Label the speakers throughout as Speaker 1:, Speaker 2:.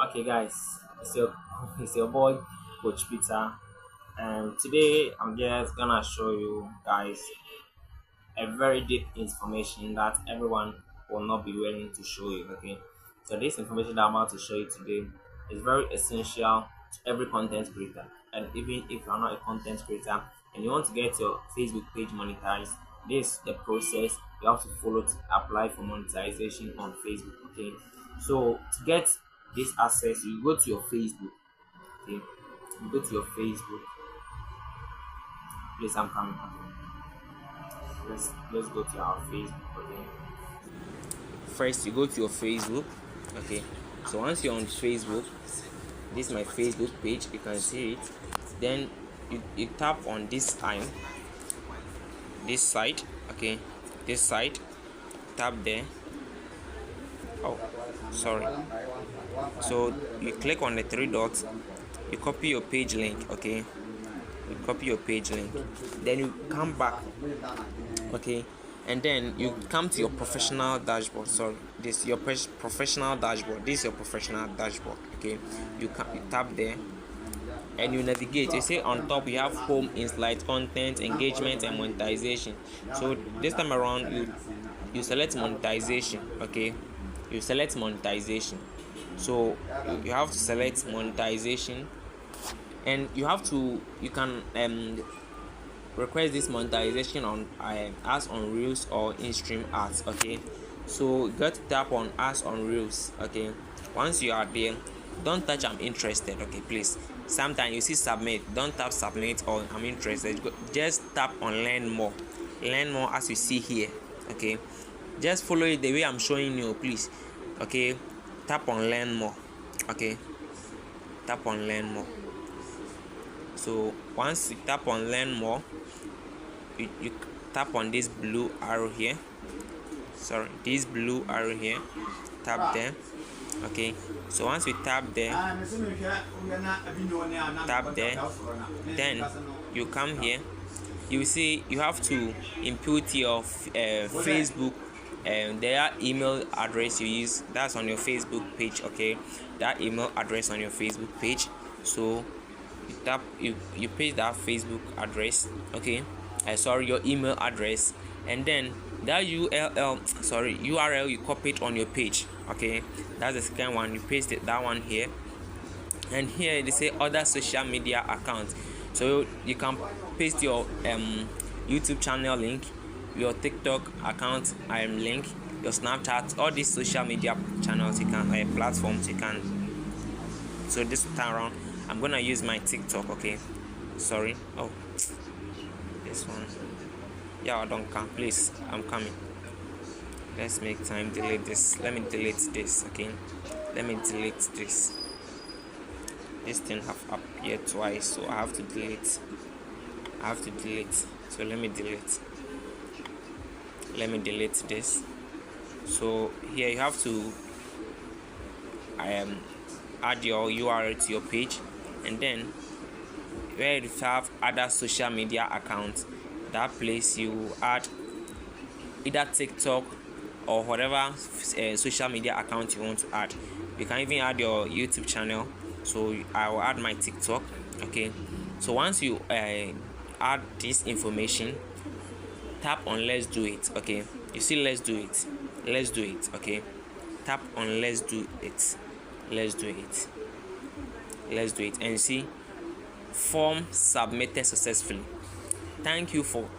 Speaker 1: Okay, guys, it's your boy, Coach Peter, and today I'm just gonna show you guys a very deep information that everyone will not be willing to show you. Okay, so this information that I'm about to show you today is very essential to every content creator, and even if you're not a content creator and you want to get your Facebook page monetized, this is the process you have to follow to apply for monetization on Facebook. Okay, so to get this access, you go to your Facebook. Okay, you go to your Facebook. Please, I'm coming. Okay, let's go to our Facebook. Okay, first you go to your Facebook. Okay, so once you're on Facebook, this is my Facebook page, you can see it. Then you tap on this time, this side. Okay, this side, tap there. Oh, sorry. So you click on the three dots, you copy your page link. Okay, you copy your page link, then you come back. Okay, and then you come to your professional dashboard. Sorry, this is your professional dashboard. This is your professional dashboard. Okay, you tap there and you navigate. You say on top you have home, insight, content, engagement, and monetization. So this time around you select monetization. Okay, you select monetization. So you have to select monetization, and you can request this monetization on ads on reels or in-stream ads. Okay, so you got to tap on ads on reels. Okay, once you are there, don't touch I'm interested. Okay, please, sometimes you see submit, don't tap submit or I'm interested. Just tap on learn more as you see here. Okay, just follow it the way I'm showing you, please. Okay, tap on learn more. Okay, tap on learn more. So once you tap on learn more, you tap on this blue arrow here. Sorry, this blue arrow here, tap there. Okay, so once we tap there, then you come here. You see you have to input your Facebook and their email address you use. That's on your Facebook page. Okay, that email address on your Facebook page. So you paste that Facebook address. Okay, sorry, your email address, and then that URL you copy it on your page. Okay, that's the second one. You paste that one here, and here they say other social media accounts. So you can paste your YouTube channel link, your TikTok account link, your Snapchat, all these social media channels you can platforms you can. So this time around I'm gonna use my TikTok. Okay, sorry. Oh, this one. Yeah, I don't come. Please, I'm coming. Let's make time. Delete this. Let me delete this. Okay, let me delete this. This thing have appeared twice, so I have to delete. So let me delete this. So here you have to add your URL to your page, and then where you have other social media accounts, that place you add either TikTok or whatever social media account you want to add. You can even add your YouTube channel. So I will add my TikTok. Okay, so once you add this information, tap on let's do it. Okay, you see let's do it. Okay, tap on let's do it, and you see form submitted successfully. Thank you for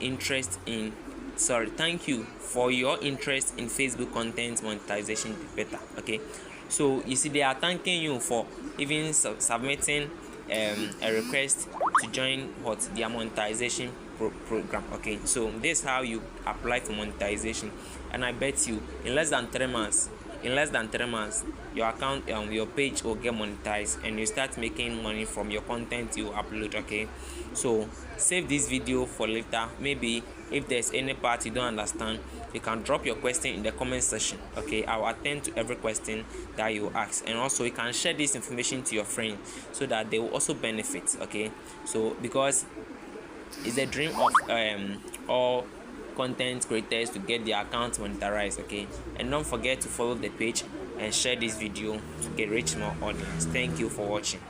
Speaker 1: your interest in Facebook content monetization better. Okay, so you see they are thanking you for even submitting a request to join their monetization program. Okay, so this is how you apply for monetization, and I bet you in less than 3 months your account your page will get monetized and you start making money from your content you upload. Okay, so save this video for later. Maybe if there's any part you don't understand, you can drop your question in the comment section. Okay, I will attend to every question that you ask, and also you can share this information to your friends so that they will also benefit. Okay, so because it's a dream of all content creators to get their accounts monetized. Okay, and don't forget to follow the page, and share this video to get reach more audience. Thank you for watching.